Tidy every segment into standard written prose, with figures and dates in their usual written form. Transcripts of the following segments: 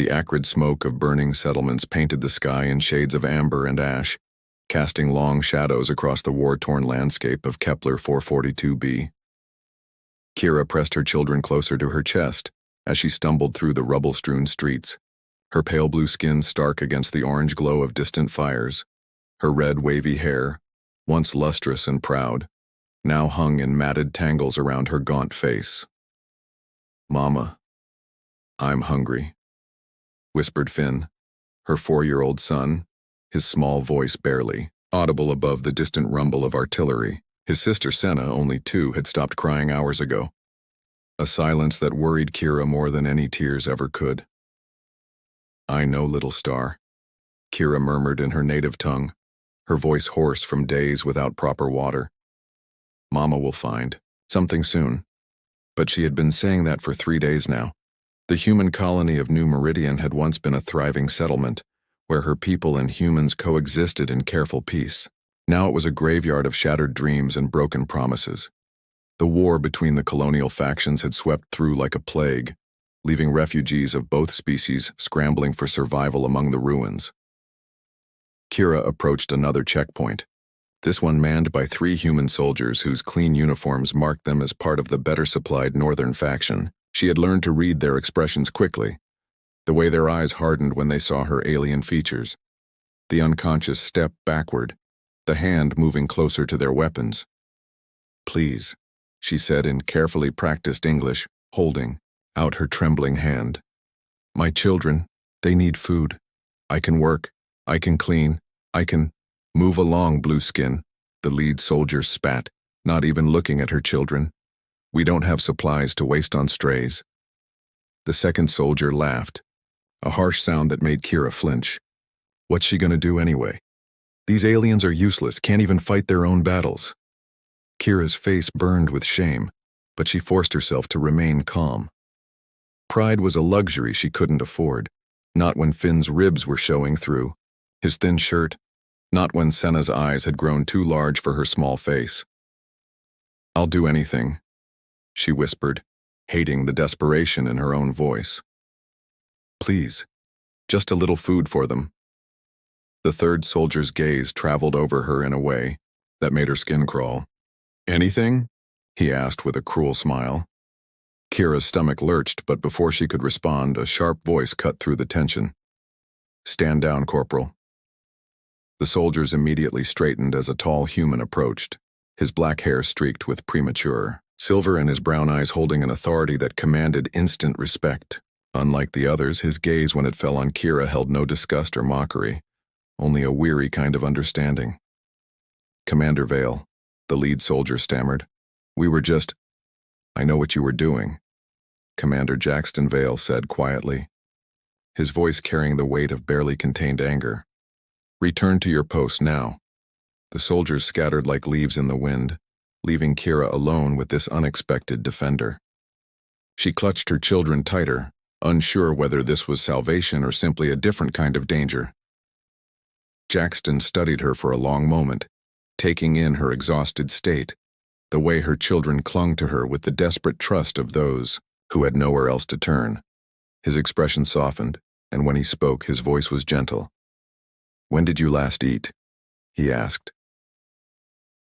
The acrid smoke of burning settlements painted the sky in shades of amber and ash, casting long shadows across the war-torn landscape of Kepler 442b. Kira pressed her children closer to her chest as she stumbled through the rubble-strewn streets, her pale blue skin stark against the orange glow of distant fires. Her red, wavy hair, once lustrous and proud, now hung in matted tangles around her gaunt face. "Mama, I'm hungry," whispered Finn, her 4-year-old son, his small voice barely audible above the distant rumble of artillery. His sister Senna, only 2, had stopped crying hours ago. A silence that worried Kira more than any tears ever could. "I know, little star," Kira murmured in her native tongue, her voice hoarse from days without proper water. "Mama will find something soon." But she had been saying that for 3 days now. The human colony of New Meridian had once been a thriving settlement, where her people and humans coexisted in careful peace. Now it was a graveyard of shattered dreams and broken promises. The war between the colonial factions had swept through like a plague, leaving refugees of both species scrambling for survival among the ruins. Kira approached another checkpoint, this one manned by 3 human soldiers whose clean uniforms marked them as part of the better-supplied northern faction. She had learned to read their expressions quickly, the way their eyes hardened when they saw her alien features, the unconscious step backward, the hand moving closer to their weapons. "Please," she said in carefully practiced English, holding out her trembling hand. "My children, they need food. I can work, I can clean, I can—" "Move along, Blueskin," the lead soldier spat, not even looking at her children. "We don't have supplies to waste on strays." The second soldier laughed, a harsh sound that made Kira flinch. What's she gonna do anyway? These aliens are useless, can't even fight their own battles. Kira's face burned with shame, but she forced herself to remain calm. Pride was a luxury she couldn't afford, not when Finn's ribs were showing through his thin shirt, not when Senna's eyes had grown too large for her small face. "I'll do anything," she whispered, hating the desperation in her own voice. "Please, just a little food for them." The third soldier's gaze traveled over her in a way that made her skin crawl. "Anything?" he asked with a cruel smile. Kira's stomach lurched, but before she could respond, a sharp voice cut through the tension. "Stand down, Corporal." The soldiers immediately straightened as a tall human approached, his black hair streaked with premature silver and his brown eyes holding an authority that commanded instant respect. Unlike the others, his gaze when it fell on Kira held no disgust or mockery, only a weary kind of understanding. "Commander Vale," the lead soldier stammered. "We were just—" "I know what you were doing," Commander Jackson Vale said quietly, his voice carrying the weight of barely contained anger. "Return to your post now." The soldiers scattered like leaves in the wind, leaving Kira alone with this unexpected defender. She clutched her children tighter, unsure whether this was salvation or simply a different kind of danger. Jackson studied her for a long moment, taking in her exhausted state, the way her children clung to her with the desperate trust of those who had nowhere else to turn. His expression softened, and when he spoke, his voice was gentle. "When did you last eat?" he asked.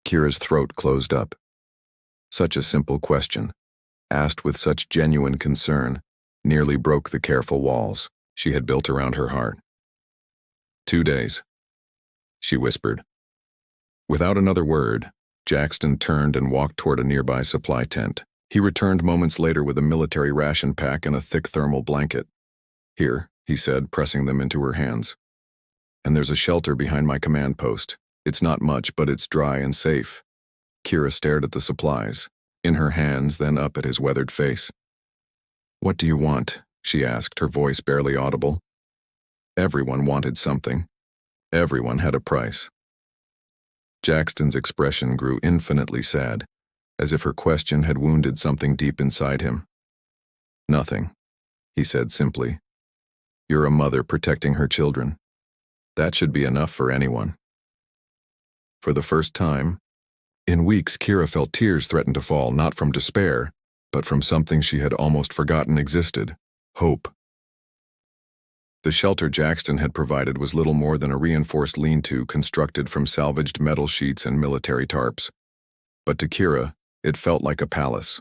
Kira's throat closed up. Such a simple question, asked with such genuine concern, nearly broke the careful walls she had built around her heart. 2 days, she whispered. Without another word, Jackson turned and walked toward a nearby supply tent. He returned moments later with a military ration pack and a thick thermal blanket. "Here," he said, pressing them into her hands. "And there's a shelter behind my command post. It's not much, but it's dry and safe." Kira stared at the supplies, in her hands, then up at his weathered face. "What do you want?" she asked, her voice barely audible. Everyone wanted something. Everyone had a price. Jackson's expression grew infinitely sad, as if her question had wounded something deep inside him. "Nothing," he said simply. "You're a mother protecting her children. That should be enough for anyone." For the first time in weeks, Kira felt tears threaten to fall, not from despair, but from something she had almost forgotten existed: hope. The shelter Jackson had provided was little more than a reinforced lean-to constructed from salvaged metal sheets and military tarps. But to Kira, it felt like a palace.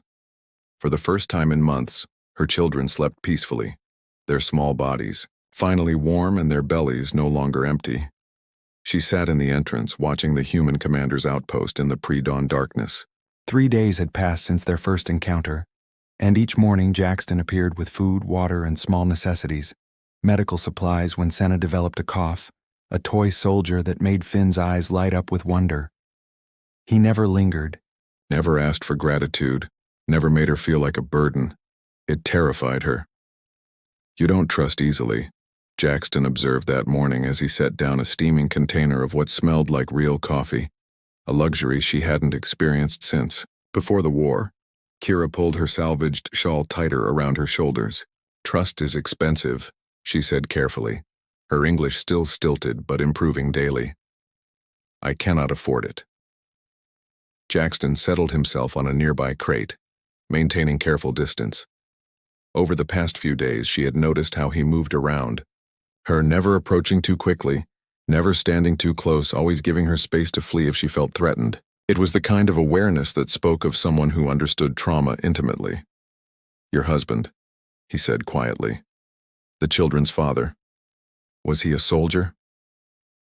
For the first time in months, her children slept peacefully, their small bodies finally warm and their bellies no longer empty. She sat in the entrance, watching the human commander's outpost in the pre-dawn darkness. 3 days had passed since their first encounter, and each morning Jackson appeared with food, water, and small necessities, medical supplies when Senna developed a cough, a toy soldier that made Finn's eyes light up with wonder. He never lingered. Never asked for gratitude, never made her feel like a burden. It terrified her. "You don't trust easily," Jackson observed that morning as he set down a steaming container of what smelled like real coffee, a luxury she hadn't experienced since. Before the war, Kira pulled her salvaged shawl tighter around her shoulders. "Trust is expensive," she said carefully, her English still stilted but improving daily. "I cannot afford it." Jackson settled himself on a nearby crate, maintaining careful distance. Over the past few days, she had noticed how he moved around, her never approaching too quickly, never standing too close, always giving her space to flee if she felt threatened. It was the kind of awareness that spoke of someone who understood trauma intimately. "Your husband," he said quietly. "The children's father. Was he a soldier?"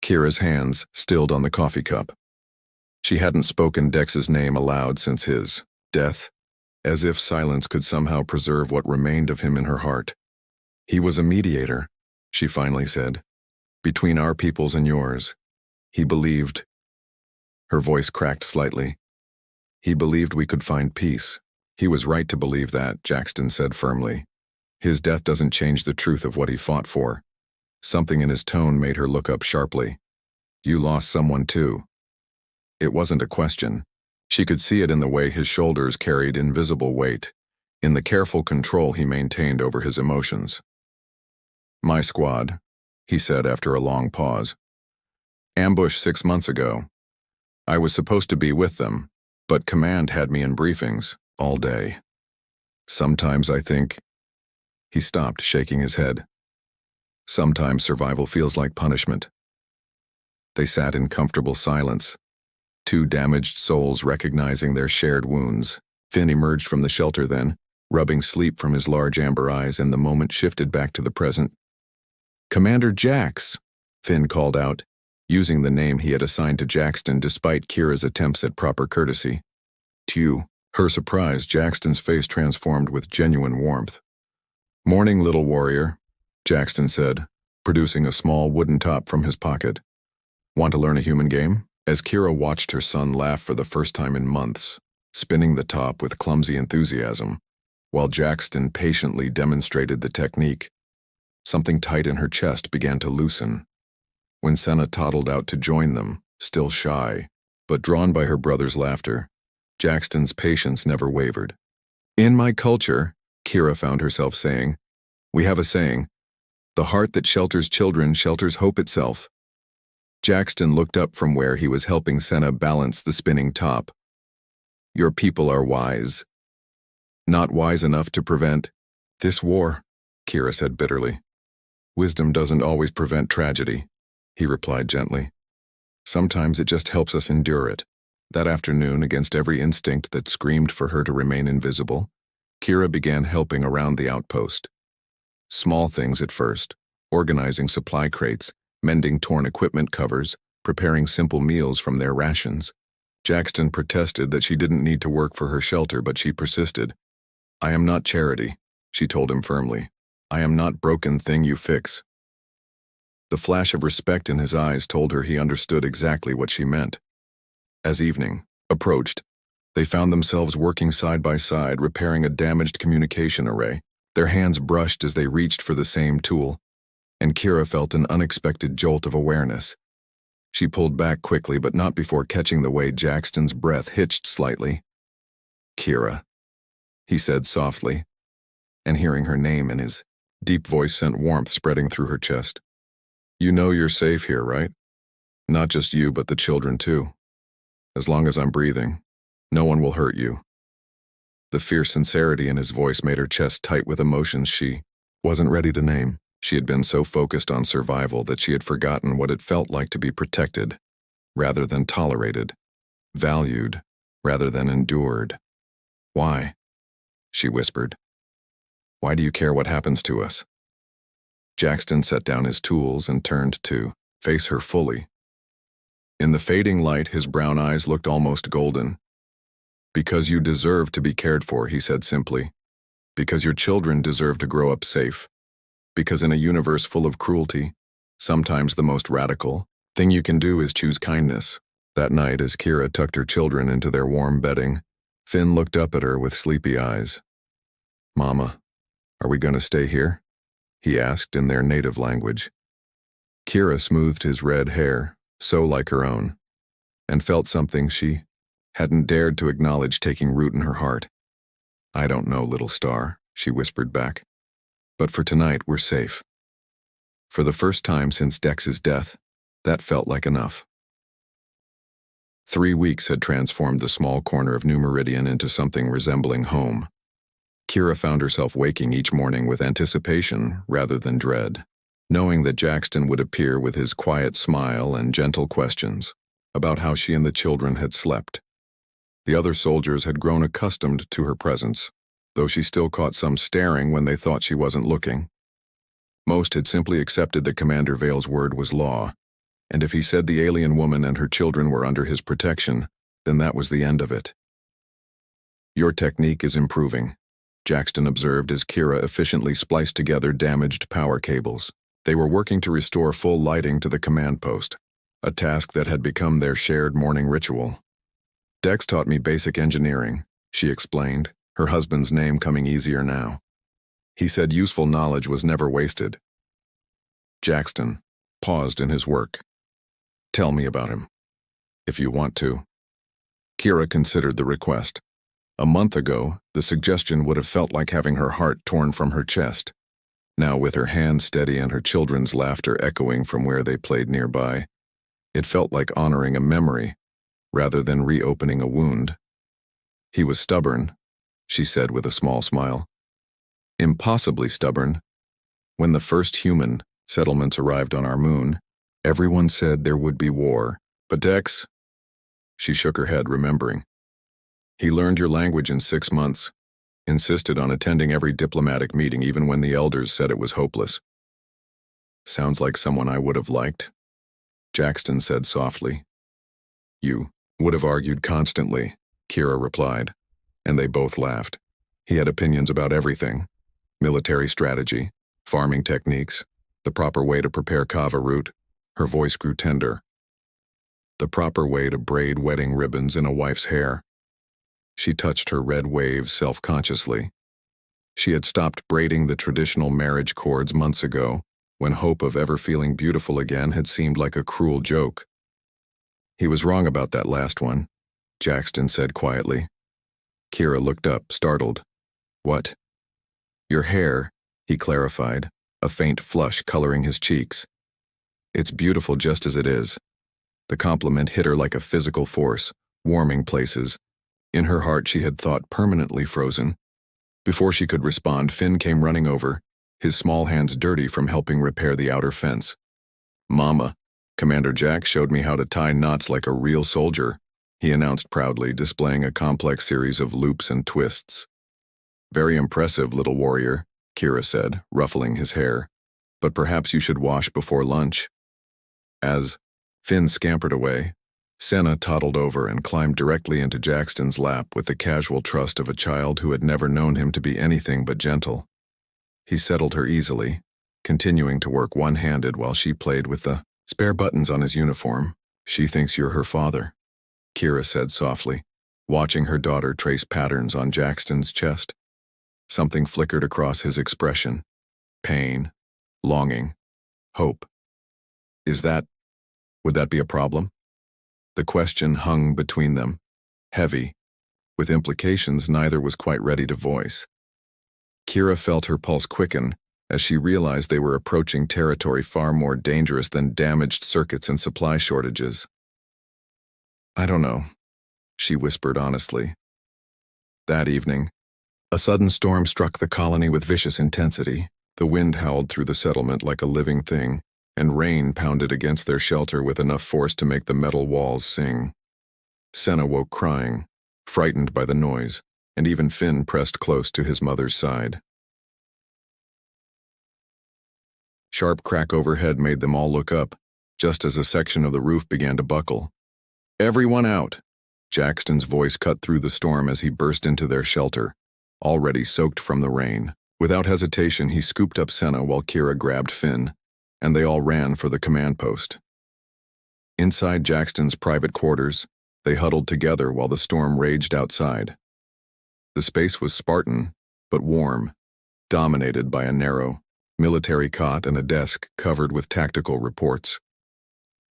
Kira's hands stilled on the coffee cup. She hadn't spoken Dex's name aloud since his death, as if silence could somehow preserve what remained of him in her heart. "He was a mediator," she finally said, "between our peoples and yours. He believed—" Her voice cracked slightly. "He believed we could find peace." "He was right to believe that," Jackson said firmly. "His death doesn't change the truth of what he fought for." Something in his tone made her look up sharply. "You lost someone too." It wasn't a question. She could see it in the way his shoulders carried invisible weight, in the careful control he maintained over his emotions. "My squad," he said after a long pause. "Ambush 6 months ago. I was supposed to be with them, but command had me in briefings all day. Sometimes I think—" He stopped, shaking his head. "Sometimes survival feels like punishment." They sat in comfortable silence, two damaged souls recognizing their shared wounds. Finn emerged from the shelter then, rubbing sleep from his large amber eyes, and the moment shifted back to the present. "Commander Jax," Finn called out, using the name he had assigned to Jackson despite Kira's attempts at proper courtesy. "To her surprise, Jackson's face transformed with genuine warmth. "Morning, little warrior," Jackson said, producing a small wooden top from his pocket. "Want to learn a human game?" As Kira watched her son laugh for the first time in months, spinning the top with clumsy enthusiasm, while Jackson patiently demonstrated the technique, something tight in her chest began to loosen. When Senna toddled out to join them, still shy, but drawn by her brother's laughter, Jackson's patience never wavered. "In my culture," Kira found herself saying, "we have a saying, 'The heart that shelters children shelters hope itself.'" Jackson looked up from where he was helping Senna balance the spinning top. "Your people are wise. Not wise enough to prevent this war," Kira said bitterly. "Wisdom doesn't always prevent tragedy," he replied gently. "Sometimes it just helps us endure it." That afternoon, against every instinct that screamed for her to remain invisible, Kira began helping around the outpost. Small things at first, organizing supply crates, mending torn equipment covers, preparing simple meals from their rations. Jackson protested that she didn't need to work for her shelter, but she persisted. "I am not charity," she told him firmly. "I am not broken thing you fix." The flash of respect in his eyes told her he understood exactly what she meant. As evening approached, they found themselves working side by side, repairing a damaged communication array. Their hands brushed as they reached for the same tool, and Kira felt an unexpected jolt of awareness. She pulled back quickly, but not before catching the way Jackson's breath hitched slightly. "Kira," he said softly, and hearing her name in his deep voice sent warmth spreading through her chest. "You know you're safe here, right? Not just you, but the children too. As long as I'm breathing, no one will hurt you." The fierce sincerity in his voice made her chest tight with emotions she wasn't ready to name. She had been so focused on survival that she had forgotten what it felt like to be protected, rather than tolerated, valued, rather than endured. "Why?" she whispered. "Why do you care what happens to us?" Jackson set down his tools and turned to face her fully. In the fading light, his brown eyes looked almost golden. "Because you deserve to be cared for," he said simply. "Because your children deserve to grow up safe. Because in a universe full of cruelty, sometimes the most radical thing you can do is choose kindness." That night, as Kira tucked her children into their warm bedding, Finn looked up at her with sleepy eyes. "Mama, are we going to stay here?" he asked in their native language. Kira smoothed his red hair, so like her own, and felt something she hadn't dared to acknowledge taking root in her heart. "I don't know, little star," she whispered back. "But for tonight, we're safe." For the first time since Dex's death, that felt like enough. 3 weeks had transformed the small corner of New Meridian into something resembling home. Kira found herself waking each morning with anticipation rather than dread, knowing that Jackson would appear with his quiet smile and gentle questions about how she and the children had slept. The other soldiers had grown accustomed to her presence, though she still caught some staring when they thought she wasn't looking. Most had simply accepted that Commander Vale's word was law, and if he said the alien woman and her children were under his protection, then that was the end of it. "Your technique is improving," Jackson observed as Kira efficiently spliced together damaged power cables. They were working to restore full lighting to the command post, a task that had become their shared morning ritual. "Dex taught me basic engineering," she explained, her husband's name coming easier now. "He said useful knowledge was never wasted." Jackson paused in his work. "Tell me about him, if you want to." Kira considered the request. A month ago, the suggestion would have felt like having her heart torn from her chest. Now, with her hand steady and her children's laughter echoing from where they played nearby, it felt like honoring a memory, rather than reopening a wound. "He was stubborn," she said with a small smile. "Impossibly stubborn. When the first human settlements arrived on our moon, everyone said there would be war. But Dex..." She shook her head, remembering. "He learned your language in 6 months, insisted on attending every diplomatic meeting even when the elders said it was hopeless." "Sounds like someone I would have liked," Jackson said softly. "You would have argued constantly," Kira replied, and they both laughed. He had opinions about everything: military strategy, farming techniques, the proper way to prepare kava root. Her voice grew tender. "The proper way to braid wedding ribbons in a wife's hair." She touched her red waves self-consciously. She had stopped braiding the traditional marriage cords months ago, when hope of ever feeling beautiful again had seemed like a cruel joke. "He was wrong about that last one," Jackson said quietly. Kira looked up, startled. "What?" "Your hair," he clarified, a faint flush coloring his cheeks. "It's beautiful just as it is." The compliment hit her like a physical force, warming places. In her heart she had thought permanently frozen. Before she could respond, Finn came running over, his small hands dirty from helping repair the outer fence. "Mama, Commander Jack showed me how to tie knots like a real soldier," he announced proudly, displaying a complex series of loops and twists. "Very impressive, little warrior," Kira said, ruffling his hair. "But perhaps you should wash before lunch." As Finn scampered away, Senna toddled over and climbed directly into Jackson's lap with the casual trust of a child who had never known him to be anything but gentle. He settled her easily, continuing to work one-handed while she played with the spare buttons on his uniform. "She thinks you're her father," Kira said softly, watching her daughter trace patterns on Jackson's chest. Something flickered across his expression. Pain, longing, hope. Would that be a problem? The question hung between them, heavy, with implications neither was quite ready to voice. Kira felt her pulse quicken as she realized they were approaching territory far more dangerous than damaged circuits and supply shortages. "I don't know," she whispered honestly. That evening, a sudden storm struck the colony with vicious intensity, The wind howled through the settlement like a living thing, and rain pounded against their shelter with enough force to make the metal walls sing. Senna woke crying, frightened by the noise, and even Finn pressed close to his mother's side. Sharp crack overhead made them all look up, just as a section of the roof began to buckle. "Everyone out!" Jackson's voice cut through the storm as he burst into their shelter, already soaked from the rain. Without hesitation, he scooped up Senna while Kira grabbed Finn, and they all ran for the command post. Inside Jackson's private quarters, they huddled together while the storm raged outside. The space was Spartan, but warm, dominated by a narrow, military cot and a desk covered with tactical reports.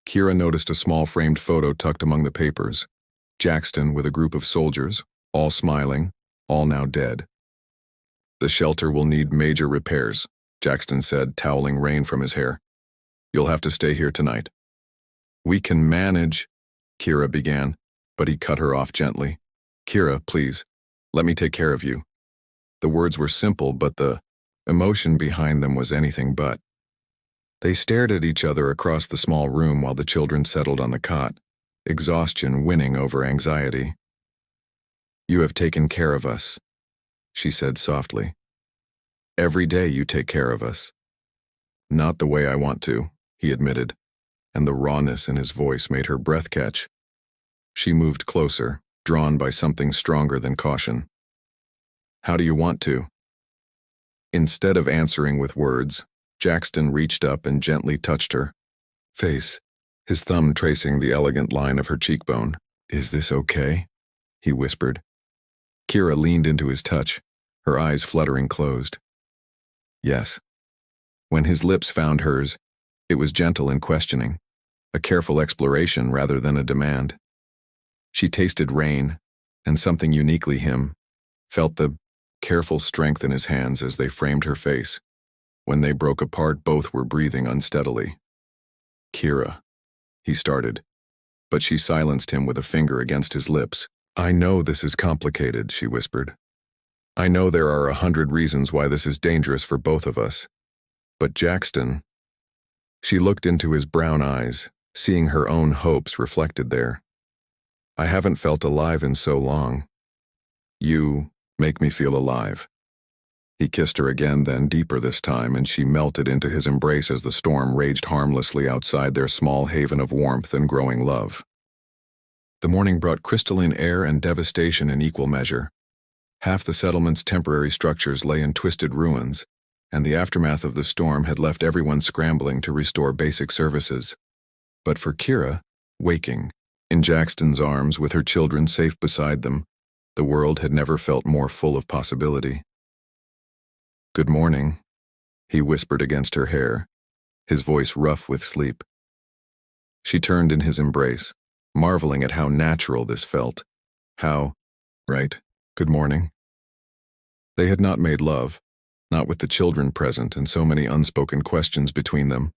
Kira noticed a small framed photo tucked among the papers. Jackson with a group of soldiers, all smiling, all now dead. "The shelter will need major repairs," Jackson said, toweling rain from his hair. "You'll have to stay here tonight." "We can manage," Kira began, but he cut her off gently. "Kira, please, let me take care of you." The words were simple, but the emotion behind them was anything but. They stared at each other across the small room while the children settled on the cot, exhaustion winning over anxiety. "You have taken care of us," she said softly. "Every day you take care of us." "Not the way I want to," he admitted, and the rawness in his voice made her breath catch. She moved closer, drawn by something stronger than caution. "How do you want to?" Instead of answering with words, Jackson reached up and gently touched her face, his thumb tracing the elegant line of her cheekbone. "Is this okay?" he whispered. Kira leaned into his touch, her eyes fluttering closed. "Yes." When his lips found hers, it was gentle and questioning, a careful exploration rather than a demand. She tasted rain, and something uniquely him, felt the careful strength in his hands as they framed her face. When they broke apart, both were breathing unsteadily. "Kira," he started, but she silenced him with a finger against his lips. "I know this is complicated," she whispered. "I know there are 100 reasons why this is dangerous for both of us. But Jackson..." She looked into his brown eyes, seeing her own hopes reflected there. "I haven't felt alive in so long. You make me feel alive." He kissed her again, then deeper this time, and she melted into his embrace as the storm raged harmlessly outside their small haven of warmth and growing love. The morning brought crystalline air and devastation in equal measure. Half the settlement's temporary structures lay in twisted ruins, and the aftermath of the storm had left everyone scrambling to restore basic services. But for Kira, waking, in Jackson's arms with her children safe beside them, the world had never felt more full of possibility. "Good morning," he whispered against her hair, his voice rough with sleep. She turned in his embrace, marveling at how natural this felt. How, right, good morning. They had not made love, not with the children present and so many unspoken questions between them,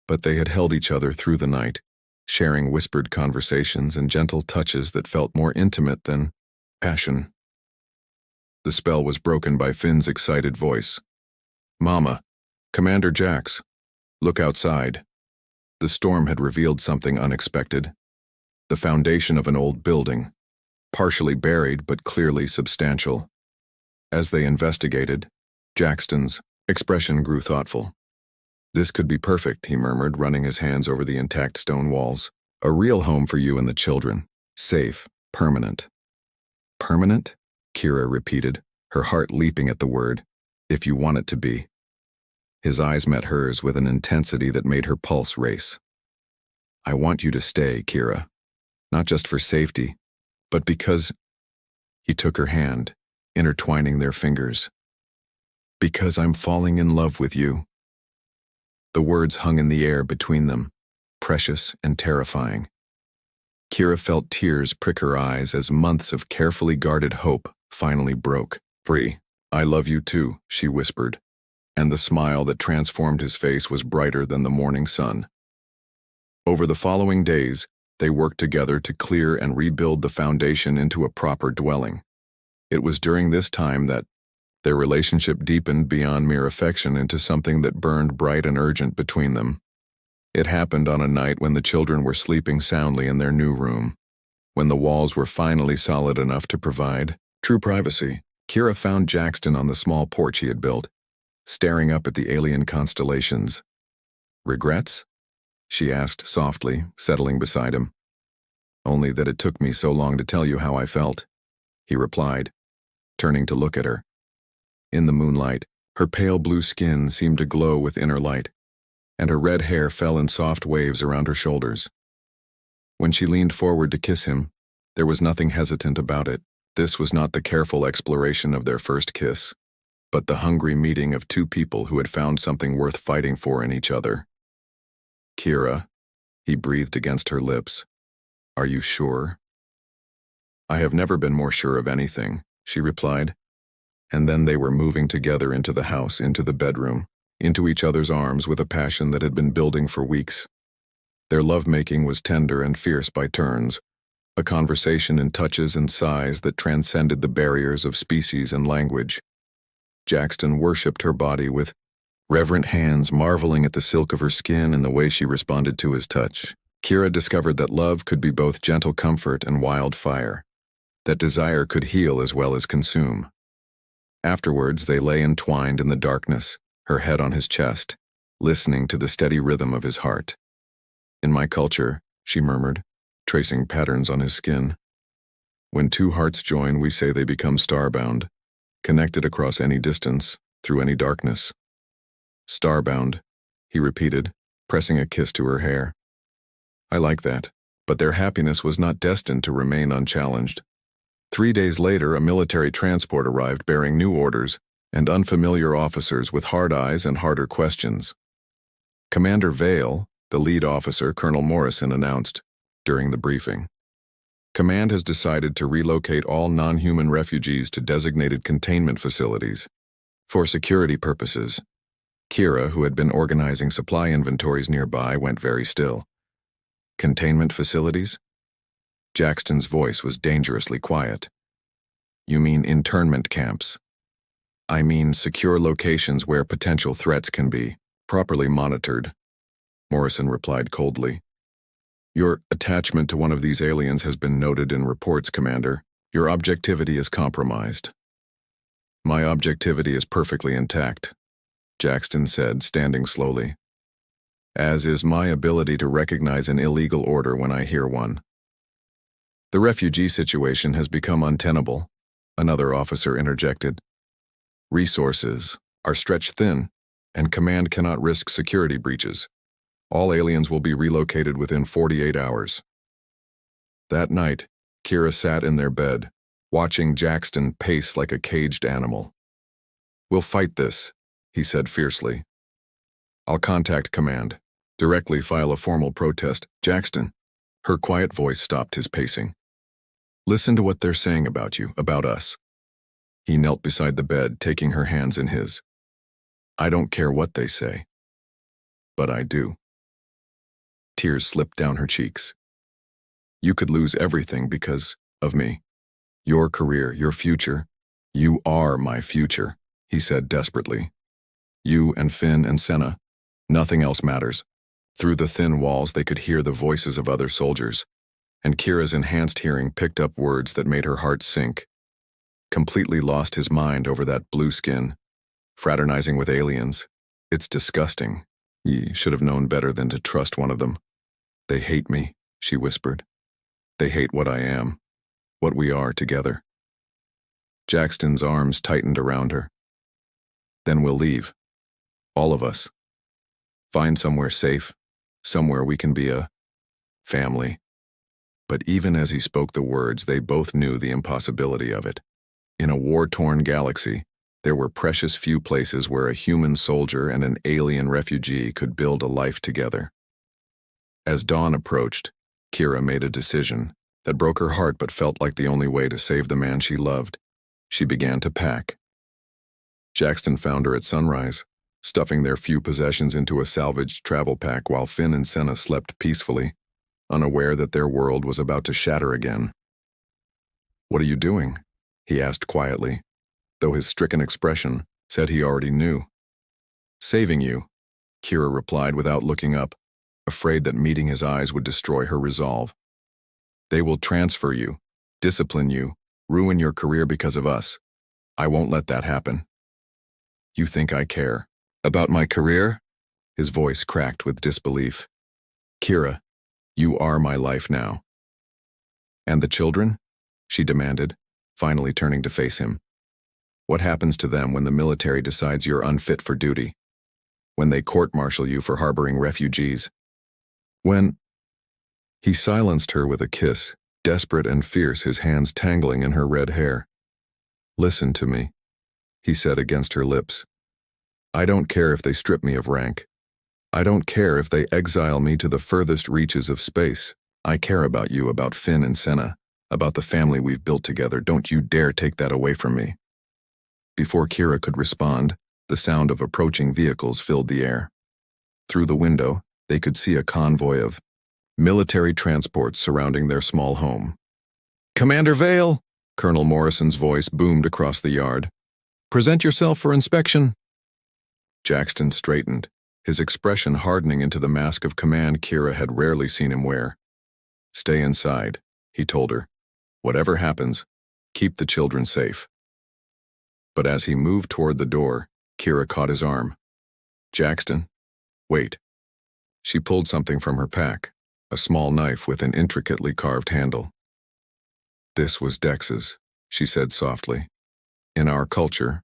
but they had held each other through the night, sharing whispered conversations and gentle touches that felt more intimate than passion. The spell was broken by Finn's excited voice. "Mama, Commander Jax, look outside." The storm had revealed something unexpected. The foundation of an old building, partially buried but clearly substantial. As they investigated, Jackson's expression grew thoughtful. "This could be perfect," he murmured, running his hands over the intact stone walls. "A real home for you and the children. Safe, permanent." "Permanent?" Kira repeated, her heart leaping at the word. "If you want it to be." His eyes met hers with an intensity that made her pulse race. "I want you to stay, Kira. Not just for safety, but because..." He took her hand, intertwining their fingers. "Because I'm falling in love with you." The words hung in the air between them, precious and terrifying. Kira felt tears prick her eyes as months of carefully guarded hope finally broke free. "I love you too," she whispered, and the smile that transformed his face was brighter than the morning sun. Over the following days, they worked together to clear and rebuild the foundation into a proper dwelling. It was during this time that Their relationship deepened beyond mere affection into something that burned bright and urgent between them. It happened on a night when the children were sleeping soundly in their new room. When the walls were finally solid enough to provide true privacy, Kira found Jackson on the small porch he had built, staring up at the alien constellations. "Regrets?" she asked softly, settling beside him. "Only that it took me so long to tell you how I felt," he replied, turning to look at her. In the moonlight, her pale blue skin seemed to glow with inner light, and her red hair fell in soft waves around her shoulders. When she leaned forward to kiss him, there was nothing hesitant about it. This was not the careful exploration of their first kiss, but the hungry meeting of two people who had found something worth fighting for in each other. "Kira," he breathed against her lips. "Are you sure?" "I have never been more sure of anything," she replied. And then they were moving together into the house, into the bedroom, into each other's arms with a passion that had been building for weeks. Their lovemaking was tender and fierce by turns, a conversation in touches and sighs that transcended the barriers of species and language. Jackson worshipped her body with reverent hands, marveling at the silk of her skin and the way she responded to his touch. Kira discovered that love could be both gentle comfort and wild fire, that desire could heal as well as consume. Afterwards, they lay entwined in the darkness, her head on his chest, listening to the steady rhythm of his heart. "In my culture," she murmured, tracing patterns on his skin, "when two hearts join, we say they become starbound, connected across any distance, through any darkness." "Starbound," he repeated, pressing a kiss to her hair. "I like that." But their happiness was not destined to remain unchallenged. 3 days later, a military transport arrived bearing new orders and unfamiliar officers with hard eyes and harder questions. Commander Vale, the lead officer, Colonel Morrison, announced during the briefing, "Command has decided to relocate all non-human refugees to designated containment facilities. For security purposes." Kira, who had been organizing supply inventories nearby, went very still. "Containment facilities?" Jackson's voice was dangerously quiet. "You mean internment camps?" "I mean secure locations where potential threats can be properly monitored," Morrison replied coldly. "Your attachment to one of these aliens has been noted in reports, Commander. Your objectivity is compromised." "My objectivity is perfectly intact," Jackson said, standing slowly, "as is my ability to recognize an illegal order when I hear one." "The refugee situation has become untenable," another officer interjected. "Resources are stretched thin, and Command cannot risk security breaches. All aliens will be relocated within 48 hours. That night, Kira sat in their bed, watching Jackson pace like a caged animal. "We'll fight this," he said fiercely. "I'll contact Command. Directly file a formal protest." "Jackson." Her quiet voice stopped his pacing. "Listen to what they're saying about you, about us." He knelt beside the bed, taking her hands in his. "I don't care what they say. But I do." Tears slipped down her cheeks. "You could lose everything because of me. Your career, your future. You are my future," he said desperately. "You and Finn and Senna. Nothing else matters." Through the thin walls, they could hear the voices of other soldiers, and Kira's enhanced hearing picked up words that made her heart sink. "Completely lost his mind over that blue skin. Fraternizing with aliens. It's disgusting. Ye should have known better than to trust one of them. They hate me," she whispered. "They hate what I am, what we are together." Jackson's arms tightened around her. "Then we'll leave. All of us. Find somewhere safe, somewhere we can be a family." But even as he spoke the words, they both knew the impossibility of it. In a war-torn galaxy, there were precious few places where a human soldier and an alien refugee could build a life together. As dawn approached, Kira made a decision that broke her heart but felt like the only way to save the man she loved. She began to pack. Jackson found her at sunrise, stuffing their few possessions into a salvaged travel pack while Finn and Senna slept peacefully, unaware that their world was about to shatter again. "What are you doing?" he asked quietly. though his stricken expression said he already knew. Saving you, Kira replied without looking up, afraid that meeting his eyes would destroy her resolve. They will transfer you, discipline you, ruin your career because of us. I won't let that happen. You think I care about my career? His voice cracked with disbelief. Kira, you are my life now. And the children? She demanded, finally turning to face him. What happens to them when the military decides you're unfit for duty? When they court-martial you for harboring refugees? When... He silenced her with a kiss, desperate and fierce, his hands tangling in her red hair. Listen to me, he said against her lips. I don't care if they strip me of rank. I don't care if they exile me to the furthest reaches of space. I care about you, about Finn and Senna, about the family we've built together. Don't you dare take that away from me. Before Kira could respond, the sound of approaching vehicles filled the air. Through the window, they could see a convoy of military transports surrounding their small home. Commander Vale, Colonel Morrison's voice boomed across the yard. Present yourself for inspection. Jackson straightened, his expression hardening into the mask of command Kira had rarely seen him wear. Stay inside, he told her. Whatever happens, keep the children safe. But as he moved toward the door, Kira caught his arm. Jackson, wait. She pulled something from her pack, a small knife with an intricately carved handle. This was Dex's, she said softly. In our culture,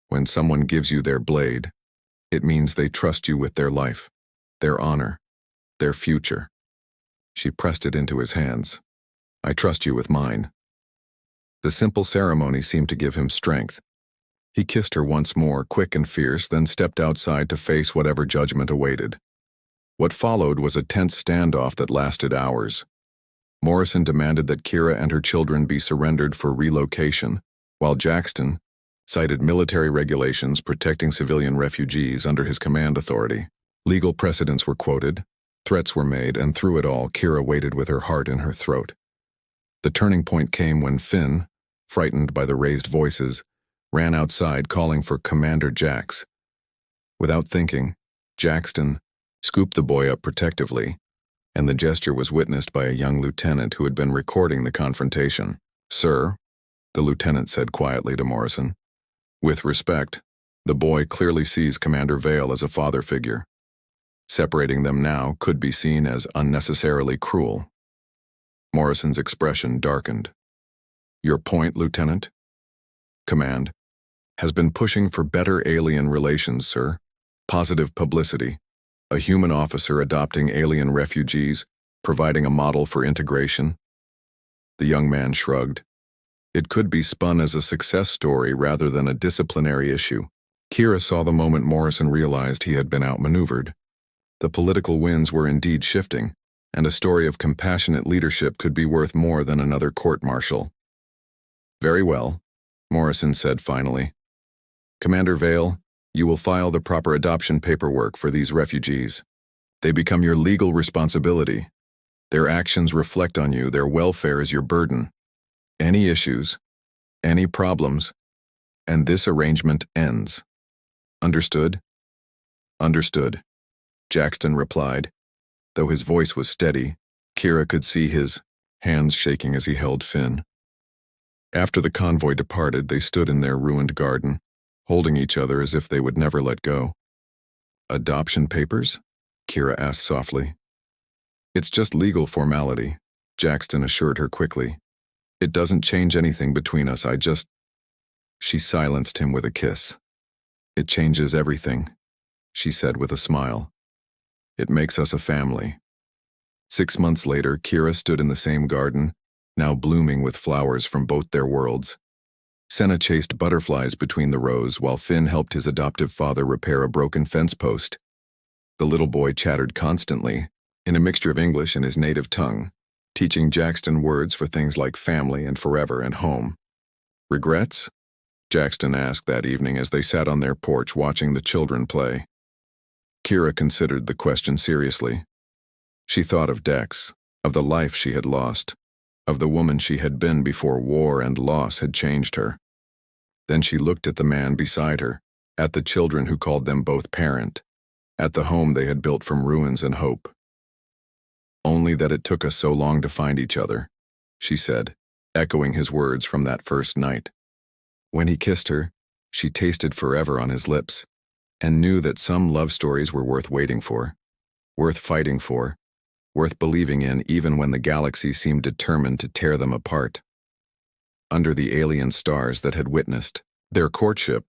when someone gives you their blade, it means they trust you with their life, their honor, their future. She pressed it into his hands. I trust you with mine. The simple ceremony seemed to give him strength. He kissed her once more, quick and fierce, then stepped outside to face whatever judgment awaited. What followed was a tense standoff that lasted hours. Morrison demanded that Kira and her children be surrendered for relocation, while Jackson cited military regulations protecting civilian refugees under his command authority. Legal precedents were quoted, threats were made, and through it all, Kira waited with her heart in her throat. The turning point came when Finn, frightened by the raised voices, ran outside calling for Commander Jax. Without thinking, Jackson scooped the boy up protectively, and the gesture was witnessed by a young lieutenant who had been recording the confrontation. Sir, the lieutenant said quietly to Morrison. With respect, the boy clearly sees Commander Vale as a father figure. Separating them now could be seen as unnecessarily cruel. Morrison's expression darkened. Your point, Lieutenant? Command has been pushing for better alien relations, sir. Positive publicity. A human officer adopting alien refugees, providing a model for integration. The young man shrugged. It could be spun as a success story rather than a disciplinary issue. Kira saw the moment Morrison realized he had been outmaneuvered. The political winds were indeed shifting, and a story of compassionate leadership could be worth more than another court-martial. Very well, Morrison said finally. Commander Vale, you will file the proper adoption paperwork for these refugees. They become your legal responsibility. Their actions reflect on you, their welfare is your burden. Any issues, any problems, and this arrangement ends. Understood? Understood, Jackson replied. Though his voice was steady, Kira could see his hands shaking as he held Finn. After the convoy departed, they stood in their ruined garden, holding each other as if they would never let go. Adoption papers? Kira asked softly. It's just legal formality, Jackson assured her quickly. It doesn't change anything between us, She silenced him with a kiss. It changes everything, she said with a smile. It makes us a family. 6 months later, Kira stood in the same garden, now blooming with flowers from both their worlds. Senna chased butterflies between the rows while Finn helped his adoptive father repair a broken fence post. The little boy chattered constantly, in a mixture of English and his native tongue, teaching Jackson words for things like family and forever and home. Regrets? Jackson asked that evening as they sat on their porch watching the children play. Kira considered the question seriously. She thought of Dex, of the life she had lost, of the woman she had been before war and loss had changed her. Then she looked at the man beside her, at the children who called them both parent, at the home they had built from ruins and hope. "Only that it took us so long to find each other," she said, echoing his words from that first night. When he kissed her, she tasted forever on his lips, and knew that some love stories were worth waiting for, worth fighting for, worth believing in even when the galaxy seemed determined to tear them apart. Under the alien stars that had witnessed their courtship,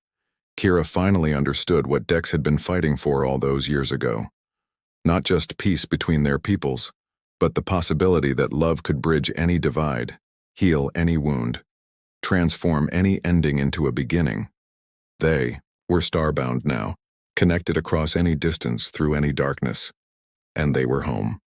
Kira finally understood what Dex had been fighting for all those years ago. Not just peace between their peoples, but the possibility that love could bridge any divide, heal any wound, transform any ending into a beginning. They were starbound now, connected across any distance through any darkness, and they were home.